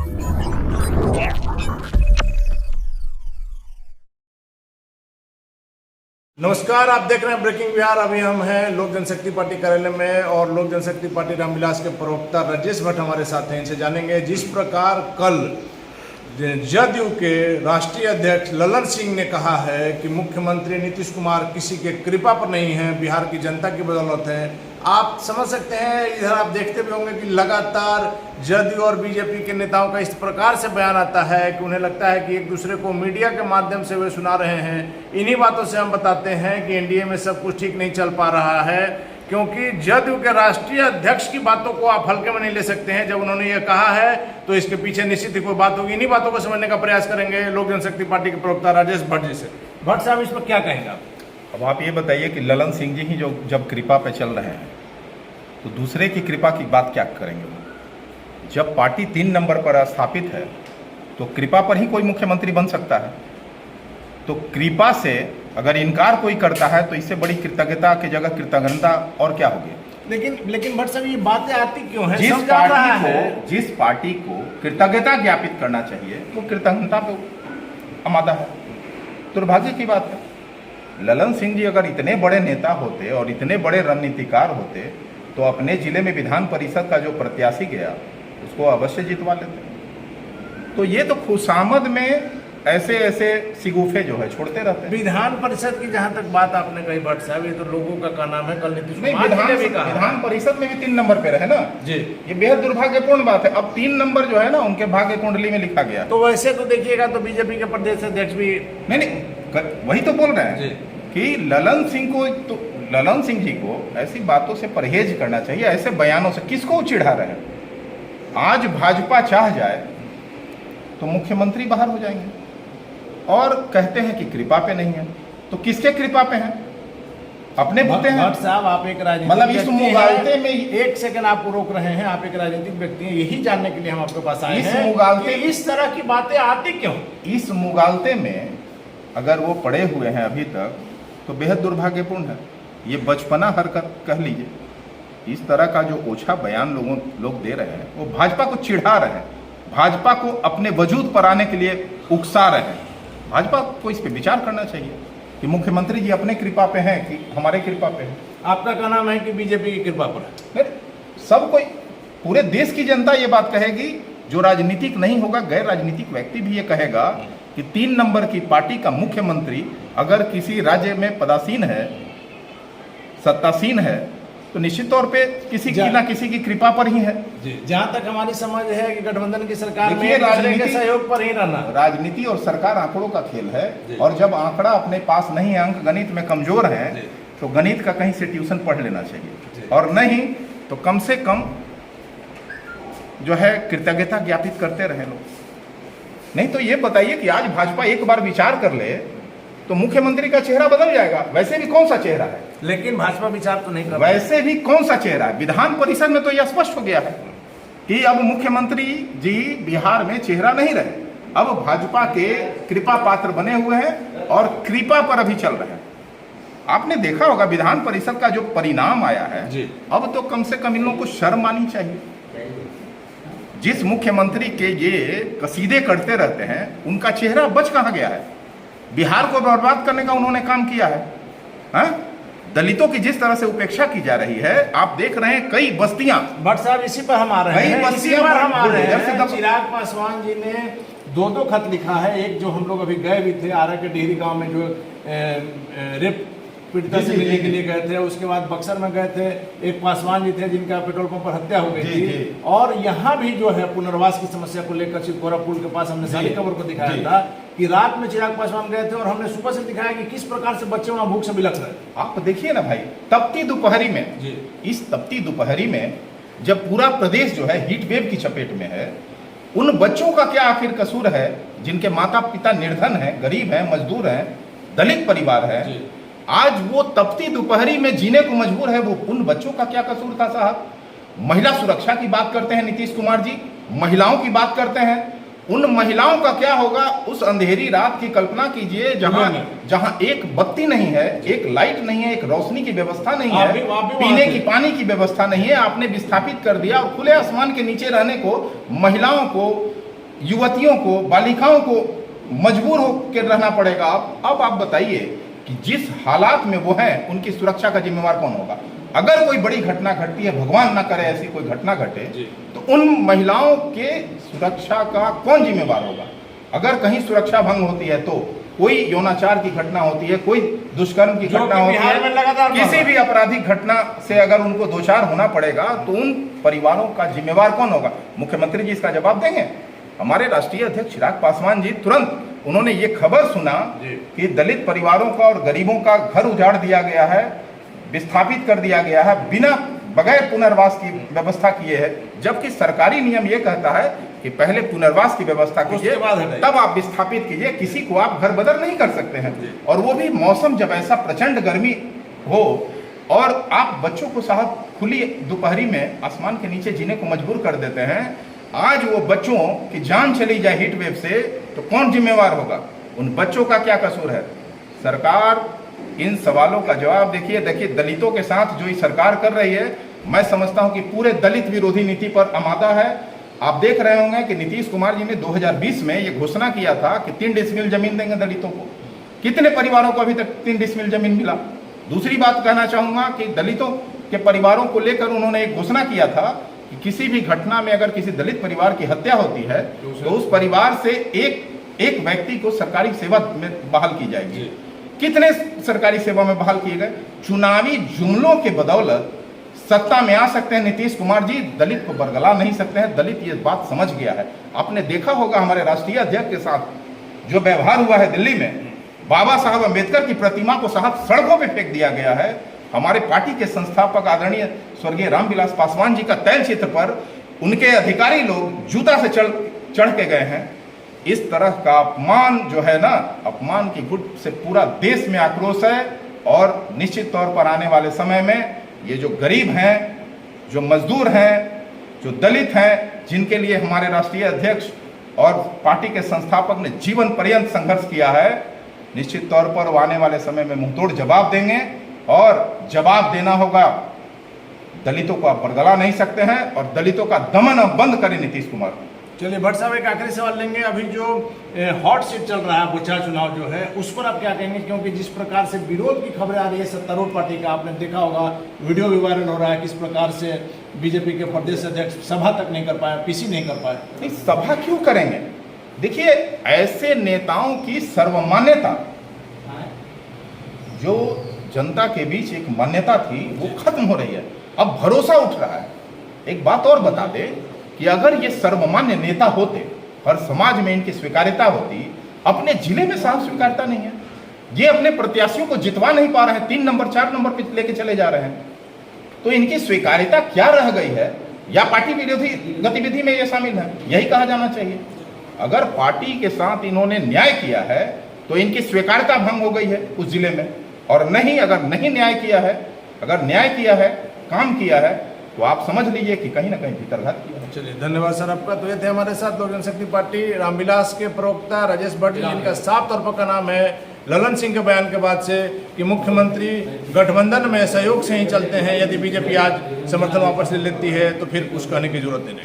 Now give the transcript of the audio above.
नमस्कार, आप देख रहे हैं ब्रेकिंग बिहार। अभी हम हैं लोक जनशक्ति पार्टी कार्यालय में और लोक जनशक्ति पार्टी रामविलास के प्रवक्ता राजेश भट्ट हमारे साथ हैं। इनसे जानेंगे जिस प्रकार कल जदयू के राष्ट्रीय अध्यक्ष ललन सिंह ने कहा है कि मुख्यमंत्री नीतीश कुमार किसी के कृपा पर नहीं है, बिहार की जनता की बदौलत है। आप समझ सकते हैं, इधर आप देखते भी होंगे कि लगातार जदयू और बीजेपी के नेताओं का इस प्रकार से बयान आता है कि उन्हें लगता है कि एक दूसरे को मीडिया के माध्यम से वे सुना रहे हैं। इन्हीं बातों से हम बताते हैं कि एनडीए में सब कुछ ठीक नहीं चल पा रहा है, क्योंकि जदयू के राष्ट्रीय अध्यक्ष की बातों को आप हल्के में नहीं ले सकते हैं। जब उन्होंने ये कहा है तो इसके पीछे निश्चित ही कोई बात होगी। इन्हीं बातों को समझने का प्रयास करेंगे लोक जनशक्ति पार्टी के प्रवक्ता राजेश भट्ट जी से। भट्ट साहब, इस पर क्या कहेंगे आप? अब आप ये बताइए कि ललन सिंह जी ही जो जब कृपा पे चल रहे हैं तो दूसरे की कृपा की बात क्या करेंगे वो? जब पार्टी 3 नंबर पर स्थापित है तो कृपा पर ही कोई मुख्यमंत्री बन सकता है। तो कृपा से अगर इनकार कोई करता है तो इससे बड़ी कृतज्ञता की जगह कृतज्ञता और क्या होगी? लेकिन भट्ट साहब, ये बातें आती क्यों हैं? जिस पार्टी को कृतज्ञता ज्ञापित करना चाहिए वो कृतज्ञता पे आमादा है। दुर्भाग्य की बात है। ललन सिंह जी अगर इतने बड़े नेता होते और इतने बड़े रणनीतिकार होते तो अपने जिले में विधान परिषद का जो प्रत्याशी गया उसको अवश्य जितवा लेते। तो ये तो खुशामद में ऐसे सिगुफे जो है छोड़ते रहते हैं। विधान परिषद की जहां तक बात आपने कही भट्ट साहब, ये तो लोगों का क्या नाम है, कल नीतीश कुमार ने भी कहा विधान परिषद में भी 3 नंबर पे रहे ना जी। ये बेहद दुर्भाग्यपूर्ण बात है। अब 3 नंबर जो है ना उनके भाग्य कुंडली में लिखा गया। तो वैसे तो देखिएगा तो बीजेपी के प्रदेश अध्यक्ष भी नहीं वही तो बोल रहे हैं कि ललन सिंह जी को ऐसी बातों से परहेज करना चाहिए, ऐसे बयानों से। किसको चिढ़ा रहे हैं? आज भाजपा चाह जाए तो मुख्यमंत्री बाहर हो जाएंगे और कहते हैं कि कृपा पे नहीं है। तो किसके कृपा पे हैं? अपने बुते हैं। भट्ट साहब, आप एक राजनीतिक मतलब इस मुगालते में एक सेकंड आपको रोक रहे हैं। आप एक राजनीतिक व्यक्ति हैं, यही जानने के लिए हम आपके पास आए हैं। मुगालते इस तरह की बातें आती क्यों? इस मुगालते में अगर वो पड़े हुए हैं अभी तक तो बेहद दुर्भाग्यपूर्ण है। ये बचपना हरकत कह लीजिए। इस तरह का जो ओछा बयान लोग दे रहे हैं वो भाजपा को चिढ़ा रहे हैं, भाजपा को अपने वजूद पर आने के लिए उकसा रहे हैं। भाजपा को इस पे विचार करना चाहिए कि मुख्यमंत्री जी अपने कृपा पे हैं कि हमारे कृपा पे हैं। आपका कहना है कि बीजेपी की कृपा पर है? सब कोई, पूरे देश की जनता ये बात कहेगी। जो राजनीतिक नहीं होगा, गैर राजनीतिक व्यक्ति भी ये कहेगा कि 3 नंबर की पार्टी का मुख्यमंत्री अगर किसी राज्य में पदासीन है, सत्तासीन है, तो निश्चित तौर पे किसी की ना किसी की कृपा पर ही है। जहां तक हमारी समझ है कि गठबंधन की सरकार में राजनीति के सहयोग पर ही रहना। राजनीति और सरकार आंकड़ों का खेल है, और जब आंकड़ा अपने पास नहीं है, अंक गणित में कमजोर है, तो गणित का कहीं से ट्यूशन पढ़ लेना चाहिए, और नहीं तो कम से कम जो है कृतज्ञता ज्ञापित करते रहे लोग। नहीं तो ये बताइए कि आज भाजपा एक बार विचार कर ले तो मुख्यमंत्री का चेहरा बदल जाएगा। वैसे भी कौन सा चेहरा है? लेकिन भाजपा विचार तो नहीं कर रही। वैसे भी कौन सा चेहरा है? विधान परिषद में तो यह स्पष्ट हो गया है कि अब मुख्यमंत्री जी बिहार में चेहरा नहीं रहे, अब भाजपा के कृपा पात्र बने हुए हैं और कृपा पर अभी चल रहे हैं। आपने देखा होगा विधान परिषद का जो परिणाम आया है जी। अब तो कम से कम इन लोगों को शर्म आनी चाहिए। जिस मुख्यमंत्री के ये कसीदे करते रहते हैं उनका चेहरा बच कहाँ गया है? बिहार को बर्बाद करने का उन्होंने काम किया है। हा? दलितों की जिस तरह से उपेक्षा की जा रही है, आप देख रहे हैं कई बस्तियां। भट्ट साहब, इसी पर हम आ रहे हैं। चिराग पासवान जी ने 2 खत लिखा है। एक जो हम लोग अभी गए भी थे, आरा के डेहरी गांव में जो रेप पीड़िता से मिलने के लिए गए थे, उसके बाद बक्सर में गए थे, एक पासवान जी थे जिनका पेट्रोल पंप पर हत्या हो गई थी, और यहाँ भी जो है पुनर्वास की समस्या को लेकर चिकोरा पुल के पास हमने सारी खबर को दिखाया था कि रात में चिराग पासवान गए थे और हमने सुबह से दिखाया कि किस प्रकार से बच्चे वहां भूख से बिलख रहे। आप देखिए ना भाई, तपती दोपहरी में, इस तपती दोपहरी में जब पूरा प्रदेश जो है हीट वेव की चपेट में है, उन बच्चों का क्या आखिर कसूर है जिनके माता पिता निर्धन है, गरीब है, मजदूर है, दलित परिवार है? आज वो तपती दोपहरी में जीने को मजबूर है, वो उन बच्चों का क्या कसूर था साहब? महिला सुरक्षा की बात करते हैं नीतीश कुमार जी, महिलाओं की बात करते हैं, उन महिलाओं का क्या होगा? उस अंधेरी रात की कल्पना कीजिए जहां एक बत्ती नहीं है, एक लाइट नहीं है, एक रोशनी की व्यवस्था नहीं है, पीने की पानी की व्यवस्था नहीं है। आपने विस्थापित कर दिया और खुले आसमान के नीचे रहने को महिलाओं को युवतियों को, बालिकाओं को मजबूर होकर रहना पड़ेगा। अब आप बताइए कि जिस हालात में वो हैं उनकी सुरक्षा का जिम्मेवार कौन होगा? अगर कोई बड़ी घटना घटती है, भगवान ना करे ऐसी कोई घटना घटे, तो उन महिलाओं के सुरक्षा का कौन जिम्मेवार होगा? अगर कहीं सुरक्षा भंग होती है, तो कोई यौनाचार की घटना होती है, कोई दुष्कर्म की घटना होती है, किसी भी आपराधिक घटना से अगर उनको दोषार होना पड़ेगा, तो उन परिवारों का जिम्मेवार कौन होगा? मुख्यमंत्री जी इसका जवाब देंगे? हमारे राष्ट्रीय अध्यक्ष चिराग पासवान जी तुरंत उन्होंने ये खबर सुना कि दलित परिवारों का और गरीबों का घर उजाड़ दिया गया है, विस्थापित कर दिया गया है, बिना बगैर पुनर्वास की व्यवस्था किए है, जबकि सरकारी नियम ये कहता है कि पहले पुनर्वास की व्यवस्था कीजिए, तब आप विस्थापित कीजिए, किसी को आप घर बदर नहीं कर सकते हैं। और वो भी मौसम जब ऐसा प्रचंड गर्मी हो और आप बच्चों को साहब खुली दोपहरी में आसमान के नीचे जीने को मजबूर कर देते हैं। आज वो बच्चों की जान चली जाए हीट वेव से, तो कौन जिम्मेवार होगा? उन बच्चों का क्या कसूर है? सरकार इन सवालों का जवाब देखिए दलितों के साथ जो ये सरकार कर रही है, मैं समझता हूं कि पूरे दलित विरोधी नीति पर आमादा है। आप देख रहे होंगे कि नीतीश कुमार जी ने 2020 में ये घोषणा किया था कि 3 डिसमिल जमीन देंगे दलितों को। कितने परिवारों को अभी तक 3 डिसमिल जमीन मिला? दूसरी बात कहना चाहूंगा कि दलितों के परिवारों को लेकर उन्होंने एक घोषणा किया था कि किसी भी घटना में अगर किसी दलित परिवार की हत्या होती है, तो उस परिवार से एक व्यक्ति को सरकारी सेवा में बहाल की जाएगी। कितने सरकारी सेवा में बहाल किए गए? चुनावी जुमलों के बदौलत सत्ता में आ सकते हैं नीतीश कुमार जी, दलित को बरगला नहीं सकते हैं। दलित ये बात समझ गया है। आपने देखा होगा हमारे राष्ट्रीय अध्यक्ष के साथ जो व्यवहार हुआ है दिल्ली में, बाबा साहब अम्बेडकर की प्रतिमा को साहब सड़कों पे फेंक दिया गया है। हमारे पार्टी के संस्थापक आदरणीय स्वर्गीय रामविलास पासवान जी का तैलचित्र पर उनके अधिकारी लोग जूता से चढ़ के गए हैं। इस तरह का अपमान जो है ना, अपमान की गुट से पूरा देश में आक्रोश है। और निश्चित तौर पर आने वाले समय में ये जो गरीब हैं, जो मजदूर हैं, जो दलित हैं, जिनके लिए हमारे राष्ट्रीय अध्यक्ष और पार्टी के संस्थापक ने जीवन पर्यंत संघर्ष किया है, निश्चित तौर पर वो आने वाले समय में मुंहतोड़ जवाब देंगे। और जवाब देना होगा, दलितों को आप बरगला नहीं सकते हैं, और दलितों का दमन अब बंद करें नीतीश कुमार। चलिए भट्ट साहब, एक आखिरी सवाल लेंगे। अभी जो हॉट सीट चल रहा है, बोचहा चुनाव जो है, उस पर आप क्या कहेंगे? क्योंकि जिस प्रकार से विरोध की खबरें आ रही है सत्तारूढ़ पार्टी का, आपने देखा होगा वीडियो भी वायरल हो रहा है, किस प्रकार से बीजेपी के प्रदेश अध्यक्ष सभा तक नहीं कर पाए, पीसी नहीं कर पाए। नहीं, सभा क्यों करेंगे? देखिए, ऐसे नेताओं की सर्वमान्यता, जो जनता के बीच एक मान्यता थी, वो खत्म हो रही है। अब भरोसा उठ रहा है। एक बात और बता दे कि अगर ये सर्वमान्य नेता होते, हर समाज में इनकी स्वीकार्यता होती, अपने जिले में साफ स्वीकार्यता नहीं है। ये अपने प्रत्याशियों को जितवा नहीं पा रहे हैं, 3 नंबर 4 नंबर पे लेके चले जा रहे हैं, तो इनकी स्वीकार्यता क्या रह गई है? या पार्टी विरोधी गतिविधि में ये शामिल है? यही कहा जाना चाहिए। अगर पार्टी के साथ इन्होंने न्याय किया है, तो इनकी स्वीकार्यता भंग हो गई है उस जिले में। और नहीं, अगर नहीं न्याय किया है, अगर न्याय किया है, काम किया है, तो आप समझ लीजिए कि कहीं ना कहीं भीतरघात किया है। चलिए, धन्यवाद सर आपका। तो ये थे हमारे साथ लोक जनशक्ति पार्टी रामविलास के प्रवक्ता राजेश भट्ट जी, जिनका साफ तौर पर का नाम है ललन सिंह के बयान के बाद से कि मुख्यमंत्री गठबंधन में सहयोग से ही चलते हैं। यदि बीजेपी आज समर्थन वापस ले लेती है, तो फिर कुछ कहने की जरूरत नहीं।